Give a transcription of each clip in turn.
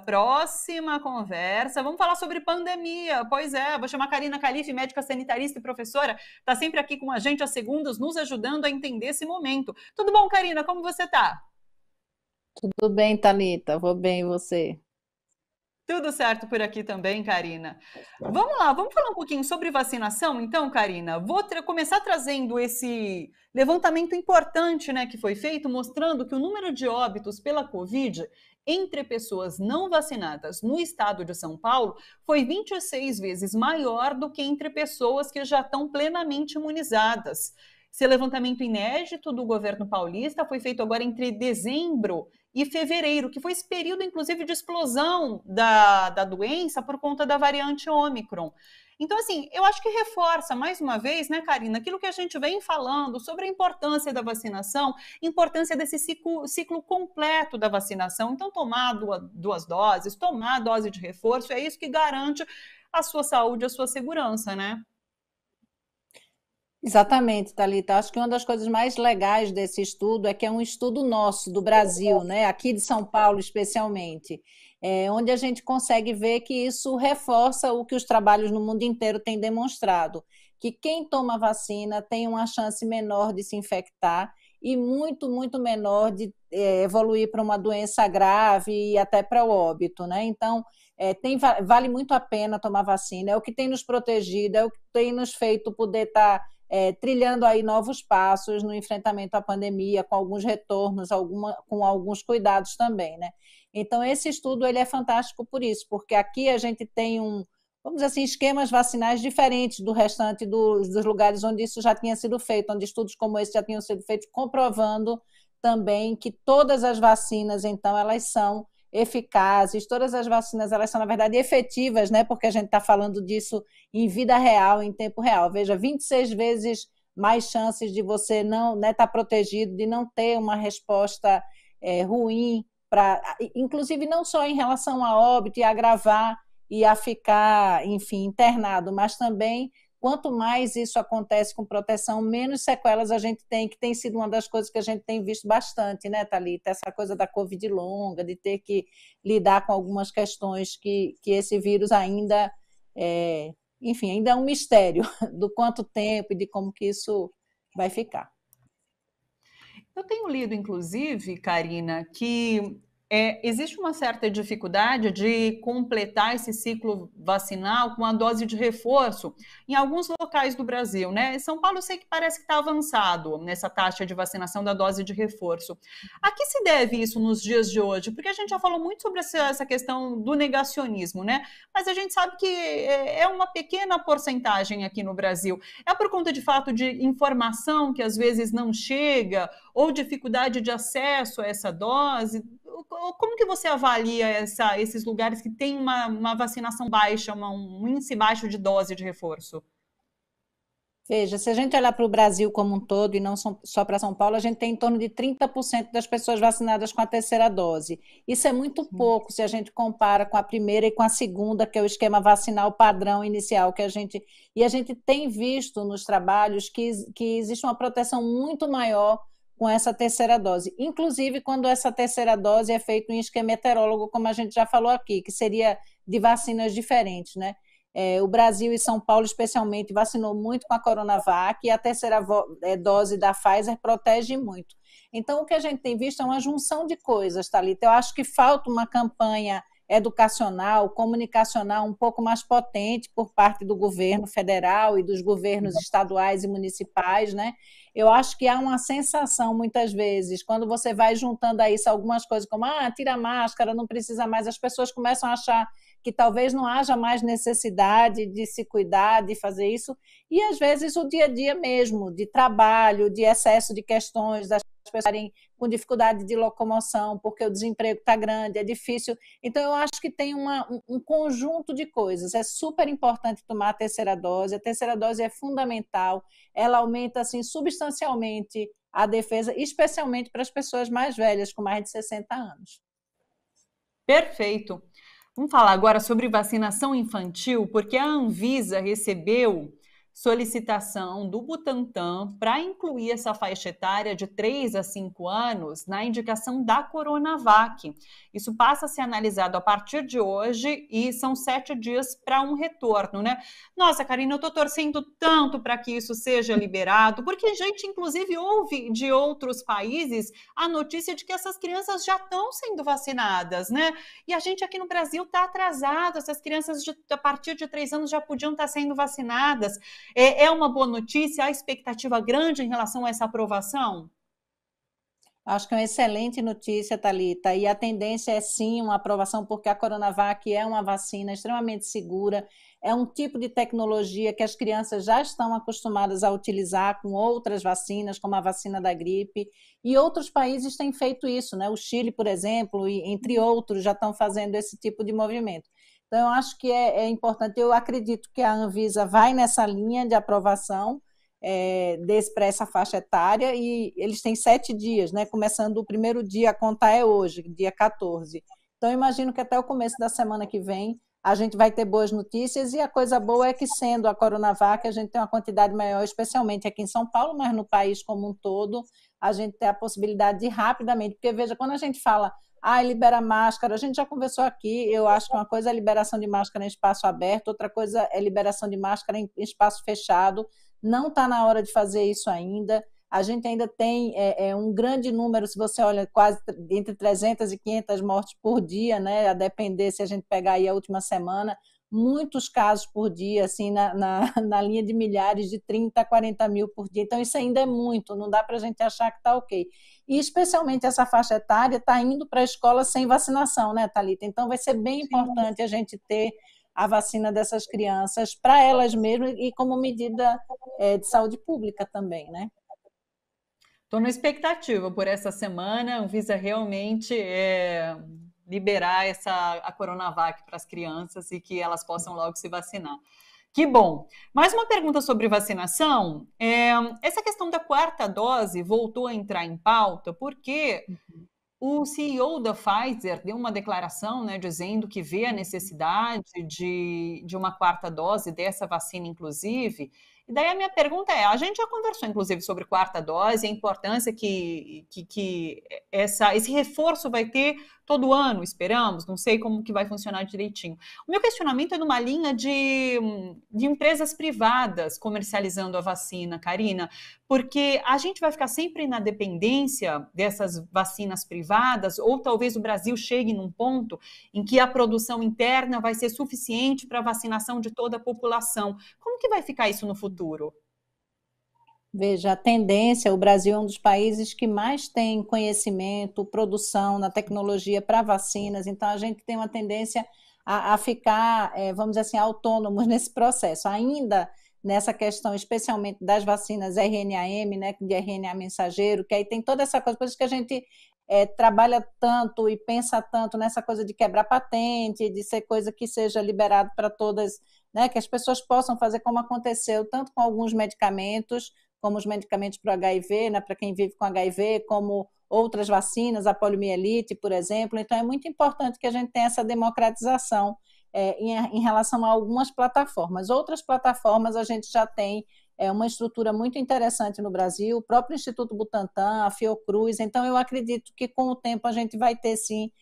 próxima conversa. Vamos falar sobre pandemia. Pois é, vou chamar a Karina Calife, médica sanitarista e professora. Está sempre aqui com a gente às segundas, nos ajudando a entender esse momento. Tudo bom, Karina? Como você está? Tudo bem, Thalita? Vou bem, e você? Tudo certo por aqui também, Karina. Vamos lá, vamos falar um pouquinho sobre vacinação, então, Karina. Vou começar trazendo esse levantamento importante, né, que foi feito, mostrando que o número de óbitos pela Covid entre pessoas não vacinadas no estado de São Paulo foi 26 vezes maior do que entre pessoas que já estão plenamente imunizadas. Esse levantamento inédito do governo paulista foi feito agora entre dezembro e fevereiro, que foi esse período, inclusive, de explosão da doença por conta da variante Ômicron. Então, assim, eu acho que reforça, mais uma vez, né, Karina, aquilo que a gente vem falando sobre a importância da vacinação, importância desse ciclo completo da vacinação. Então, tomar duas doses, tomar a dose de reforço, é isso que garante a sua saúde, a sua segurança, né? Exatamente, Thalita. Acho que uma das coisas mais legais desse estudo é que é um estudo nosso, do Brasil, né? Aqui de São Paulo, especialmente, onde a gente consegue ver que isso reforça o que os trabalhos no mundo inteiro têm demonstrado, que quem toma vacina tem uma chance menor de se infectar e muito, muito menor de evoluir para uma doença grave e até para o óbito, né? Então, vale muito a pena tomar vacina, é o que tem nos protegido, é o que tem nos feito poder estar trilhando aí novos passos no enfrentamento à pandemia, com alguns retornos, com alguns cuidados também, né? Então, esse estudo ele é fantástico por isso, porque aqui a gente tem vamos dizer assim, esquemas vacinais diferentes do restante dos lugares onde isso já tinha sido feito, onde estudos como esse já tinham sido feitos, comprovando também que todas as vacinas, então, elas são eficazes, todas as vacinas, elas são, na verdade, efetivas, né? Porque a gente está falando disso em vida real, em tempo real. Veja, 26 vezes mais chances de você não estar, né, tá protegido, de não ter uma resposta ruim, inclusive não só em relação a óbito e agravar e a ficar, enfim, internado, mas também quanto mais isso acontece com proteção, menos sequelas a gente tem, que tem sido uma das coisas que a gente tem visto bastante, né, Thalita? Essa coisa da Covid longa, de ter que lidar com algumas questões que esse vírus ainda, enfim, ainda é um mistério do quanto tempo e de como que isso vai ficar. Eu tenho lido, inclusive, Karina, que existe uma certa dificuldade de completar esse ciclo vacinal com a dose de reforço em alguns locais do Brasil, né? Em São Paulo, eu sei que parece que está avançado nessa taxa de vacinação da dose de reforço. A que se deve isso nos dias de hoje? Porque a gente já falou muito sobre essa questão do negacionismo, né? Mas a gente sabe que é uma pequena porcentagem aqui no Brasil. É por conta de fato de informação que às vezes não chega, ou dificuldade de acesso a essa dose? Como que você avalia esses lugares que têm uma vacinação baixa, um índice baixo de dose de reforço? Veja, se a gente olhar para o Brasil como um todo e não só para São Paulo, a gente tem em torno de 30% das pessoas vacinadas com a terceira dose. Isso é muito pouco se a gente compara com a primeira e com a segunda, que é o esquema vacinal padrão inicial que a gente... E a gente tem visto nos trabalhos que existe uma proteção muito maior com essa terceira dose. Inclusive, quando essa terceira dose é feita em esquema heterólogo, como a gente já falou aqui, que seria de vacinas diferentes, né? O Brasil e São Paulo, especialmente, vacinou muito com a Coronavac e a terceira dose da Pfizer protege muito. Então, o que a gente tem visto é uma junção de coisas, Thalita. Eu acho que falta uma campanha educacional, comunicacional um pouco mais potente por parte do governo federal e dos governos estaduais e municipais, né? Eu acho que há uma sensação, muitas vezes, quando você vai juntando a isso algumas coisas como, tira a máscara, não precisa mais, as pessoas começam a achar que talvez não haja mais necessidade de se cuidar, de fazer isso, e às vezes o dia a dia mesmo, de trabalho, de excesso de questões, das pessoas estarem com dificuldade de locomoção, porque o desemprego está grande, é difícil. Então, eu acho que tem um conjunto de coisas. É super importante tomar a terceira dose é fundamental, ela aumenta assim, substancialmente a defesa, especialmente para as pessoas mais velhas, com mais de 60 anos. Perfeito. Vamos falar agora sobre vacinação infantil, porque a Anvisa recebeu solicitação do Butantan para incluir essa faixa etária de 3 a 5 anos na indicação da Coronavac. Isso passa a ser analisado a partir de hoje e são 7 dias para um retorno, né? Nossa, Karina, eu estou torcendo tanto para que isso seja liberado, porque a gente, inclusive, ouve de outros países a notícia de que essas crianças já estão sendo vacinadas, né? E a gente aqui no Brasil está atrasado, essas crianças a partir de 3 anos já podiam estar sendo vacinadas. É uma boa notícia? Há expectativa grande em relação a essa aprovação? Acho que é uma excelente notícia, Thalita, e a tendência é sim uma aprovação, porque a Coronavac é uma vacina extremamente segura, é um tipo de tecnologia que as crianças já estão acostumadas a utilizar com outras vacinas, como a vacina da gripe, e outros países têm feito isso, né? O Chile, por exemplo, e entre outros, já estão fazendo esse tipo de movimento. Então, eu acho que é importante, eu acredito que a Anvisa vai nessa linha de aprovação, para essa faixa etária, e eles têm 7 dias, né? Começando o primeiro dia, a contar é hoje, dia 14. Então, imagino que até o começo da semana que vem a gente vai ter boas notícias, e a coisa boa é que, sendo a Coronavac, a gente tem uma quantidade maior, especialmente aqui em São Paulo, mas no país como um todo, a gente tem a possibilidade de rapidamente, porque veja, quando a gente fala libera máscara, a gente já conversou aqui, eu acho que uma coisa é liberação de máscara em espaço aberto, outra coisa é liberação de máscara em espaço fechado. Não está na hora de fazer isso ainda. A gente ainda tem um grande número, se você olha, quase entre 300 e 500 mortes por dia, né? A depender, se a gente pegar aí a última semana, muitos casos por dia, assim, na linha de milhares, de 30 a 40 mil por dia. Então, isso ainda é muito, não dá para a gente achar que está ok. E, especialmente, essa faixa etária está indo para a escola sem vacinação, né, Thalita? Então, vai ser bem importante a gente ter a vacina dessas crianças para elas mesmas e como medida de saúde pública também, né? Estou na expectativa por essa semana, a Anvisa realmente liberar a Coronavac para as crianças e que elas possam logo se vacinar. Que bom. Mais uma pergunta sobre vacinação. Essa questão da quarta dose voltou a entrar em pauta porque o CEO da Pfizer deu uma declaração, né, dizendo que vê a necessidade de uma quarta dose dessa vacina, inclusive. E daí a minha pergunta a gente já conversou, inclusive, sobre quarta dose, a importância que esse reforço vai ter todo ano, esperamos, não sei como que vai funcionar direitinho. O meu questionamento é numa linha de empresas privadas comercializando a vacina, Karina, porque a gente vai ficar sempre na dependência dessas vacinas privadas, ou talvez o Brasil chegue num ponto em que a produção interna vai ser suficiente para a vacinação de toda a população. Como que vai ficar isso no futuro? Veja, a tendência, o Brasil é um dos países que mais tem conhecimento, produção na tecnologia para vacinas, então a gente tem uma tendência a ficar, vamos dizer assim, autônomos nesse processo. Ainda nessa questão, especialmente das vacinas RNAM, né, de RNA mensageiro, que aí tem toda essa coisa, por isso que a gente trabalha tanto e pensa tanto nessa coisa de quebrar patente, de ser coisa que seja liberado para todas, né, que as pessoas possam fazer como aconteceu, tanto com alguns medicamentos, como os medicamentos para o HIV, né, para quem vive com HIV, como outras vacinas, a poliomielite, por exemplo. Então, é muito importante que a gente tenha essa democratização em relação a algumas plataformas. Outras plataformas a gente já tem uma estrutura muito interessante no Brasil, o próprio Instituto Butantan, a Fiocruz. Então, eu acredito que com o tempo a gente vai ter, sim,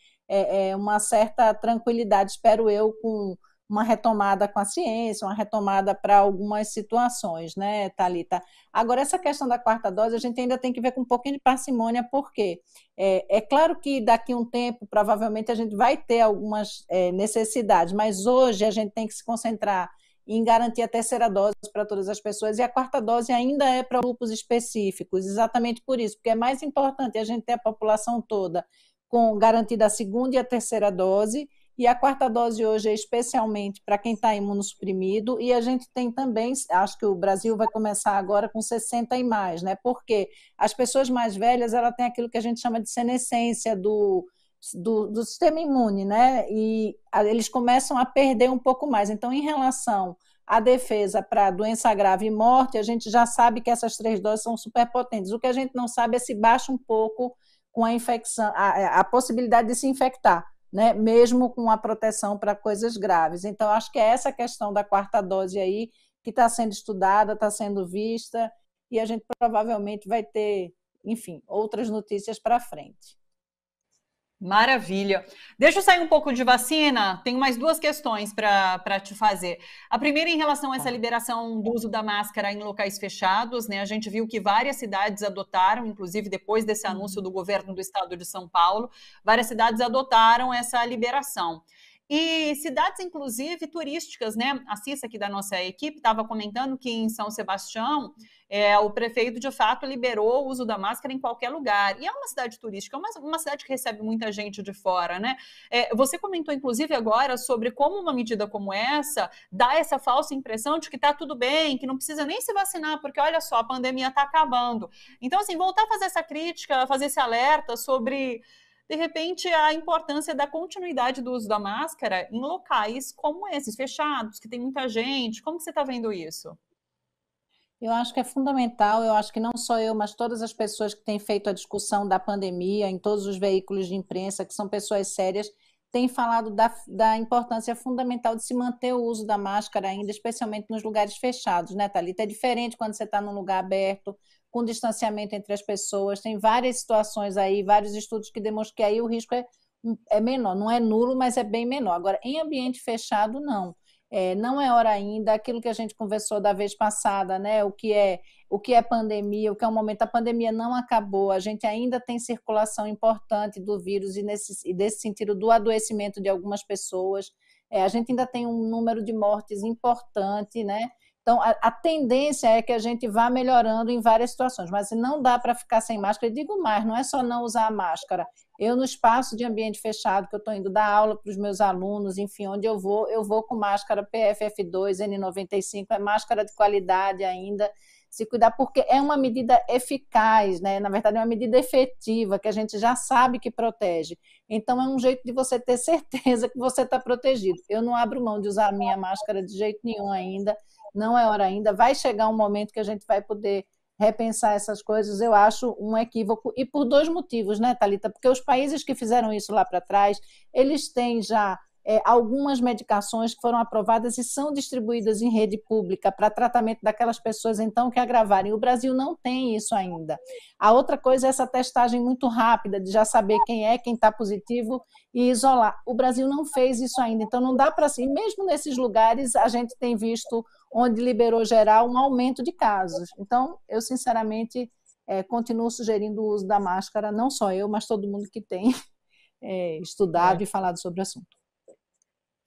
uma certa tranquilidade, espero eu, com uma retomada com a ciência, uma retomada para algumas situações, né, Thalita? Agora, essa questão da quarta dose, a gente ainda tem que ver com um pouquinho de parcimônia, porque é claro que daqui a um tempo, provavelmente, a gente vai ter algumas necessidades, mas hoje a gente tem que se concentrar em garantir a terceira dose para todas as pessoas, e a quarta dose ainda é para grupos específicos, exatamente por isso, porque é mais importante a gente ter a população toda com garantida a segunda e a terceira dose, e a quarta dose hoje é especialmente para quem está imunossuprimido, e a gente tem também, acho que o Brasil vai começar agora com 60 e mais, né? Porque as pessoas mais velhas, ela tem aquilo que a gente chama de senescência do sistema imune, né? E eles começam a perder um pouco mais. Então, em relação à defesa para doença grave e morte, a gente já sabe que essas 3 doses são superpotentes. O que a gente não sabe é se baixa um pouco com a infecção, a possibilidade de se infectar, né? Mesmo com a proteção para coisas graves. Então, acho que é essa questão da quarta dose aí que está sendo estudada, está sendo vista, e a gente provavelmente vai ter, enfim, outras notícias para frente. Maravilha. Deixa eu sair um pouco de vacina. Tenho mais duas questões para te fazer. A primeira em relação a essa liberação do uso da máscara em locais fechados, né? A gente viu que várias cidades adotaram, inclusive depois desse anúncio do governo do estado de São Paulo, várias cidades adotaram essa liberação. E cidades, inclusive, turísticas, né? A Cissa, aqui da nossa equipe, estava comentando que em São Sebastião, o prefeito, de fato, liberou o uso da máscara em qualquer lugar. E é uma cidade turística, uma cidade que recebe muita gente de fora, né? Você comentou, inclusive, agora sobre como uma medida como essa dá essa falsa impressão de que está tudo bem, que não precisa nem se vacinar, porque, olha só, a pandemia está acabando. Então, assim, voltar a fazer essa crítica, fazer esse alerta sobre, de repente, a importância da continuidade do uso da máscara em locais como esses, fechados, que tem muita gente. Como que você está vendo isso? Eu acho que é fundamental, eu acho que não só eu, mas todas as pessoas que têm feito a discussão da pandemia em todos os veículos de imprensa, que são pessoas sérias, têm falado da importância fundamental de se manter o uso da máscara ainda, especialmente nos lugares fechados, né, Thalita? É diferente quando você está num lugar aberto, com distanciamento entre as pessoas, tem várias situações aí, vários estudos que demonstram que aí o risco é menor, não é nulo, mas é bem menor. Agora, em ambiente fechado, não. Não é hora ainda, aquilo que a gente conversou da vez passada, né? O que é pandemia, o que é um momento, a pandemia não acabou, a gente ainda tem circulação importante do vírus e desse sentido do adoecimento de algumas pessoas, a gente ainda tem um número de mortes importante, né? Então, a tendência é que a gente vá melhorando em várias situações, mas não dá para ficar sem máscara. Eu digo mais, não é só não usar a máscara. Eu, no espaço de ambiente fechado, que eu estou indo dar aula para os meus alunos, enfim, onde eu vou com máscara PFF2, N95, é máscara de qualidade ainda, se cuidar, porque é uma medida eficaz, né? Na verdade, é uma medida efetiva, que a gente já sabe que protege. Então, é um jeito de você ter certeza que você está protegido. Eu não abro mão de usar a minha máscara de jeito nenhum ainda, não é hora ainda, vai chegar um momento que a gente vai poder repensar essas coisas, eu acho um equívoco, e por dois motivos, né, Thalita? Porque os países que fizeram isso lá para trás, eles têm já algumas medicações que foram aprovadas e são distribuídas em rede pública para tratamento daquelas pessoas, então, que agravarem. O Brasil não tem isso ainda. A outra coisa é essa testagem muito rápida, de já saber quem está positivo e isolar. O Brasil não fez isso ainda, então não dá para assim, mesmo nesses lugares, a gente tem visto, onde liberou geral, um aumento de casos. Então, eu, sinceramente, continuo sugerindo o uso da máscara, não só eu, mas todo mundo que tem estudado e falado sobre o assunto.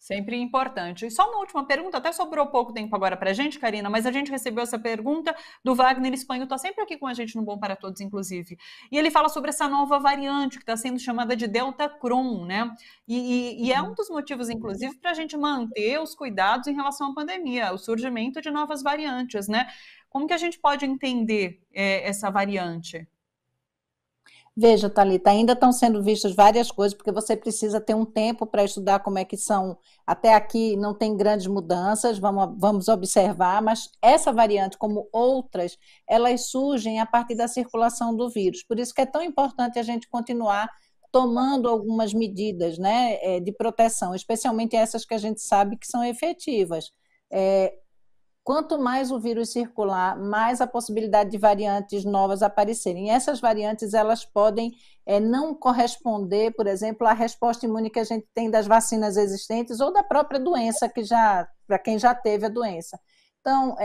Sempre importante. E só uma última pergunta, até sobrou pouco tempo agora para a gente, Karina, mas a gente recebeu essa pergunta do Wagner Espanho, está sempre aqui com a gente no Bom para Todos, inclusive. E ele fala sobre essa nova variante que está sendo chamada de Delta Cron, né? E é um dos motivos, inclusive, para a gente manter os cuidados em relação à pandemia, o surgimento de novas variantes, né? Como que a gente pode entender essa variante? Veja, Thalita, ainda estão sendo vistas várias coisas, porque você precisa ter um tempo para estudar como é que são. Até aqui não tem grandes mudanças, vamos observar, mas essa variante, como outras, elas surgem a partir da circulação do vírus. Por isso que é tão importante a gente continuar tomando algumas medidas, né, de proteção, especialmente essas que a gente sabe que são efetivas. Quanto mais o vírus circular, mais a possibilidade de variantes novas aparecerem. E essas variantes, elas podem não corresponder, por exemplo, à resposta imune que a gente tem das vacinas existentes ou da própria doença, para quem já teve a doença. Então,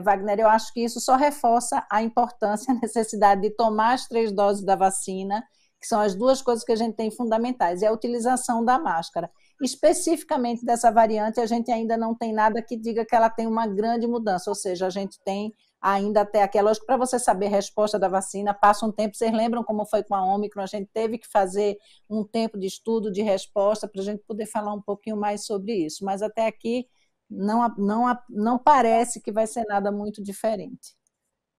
Wagner, eu acho que isso só reforça a importância, a necessidade de tomar as 3 doses da vacina, que são as duas coisas que a gente tem fundamentais, e a utilização da máscara. Especificamente dessa variante, a gente ainda não tem nada que diga que ela tem uma grande mudança, ou seja, a gente tem ainda até aqui, lógico, para você saber a resposta da vacina, passa um tempo, vocês lembram como foi com a Ômicron, a gente teve que fazer um tempo de estudo, de resposta, para a gente poder falar um pouquinho mais sobre isso, mas até aqui não parece que vai ser nada muito diferente.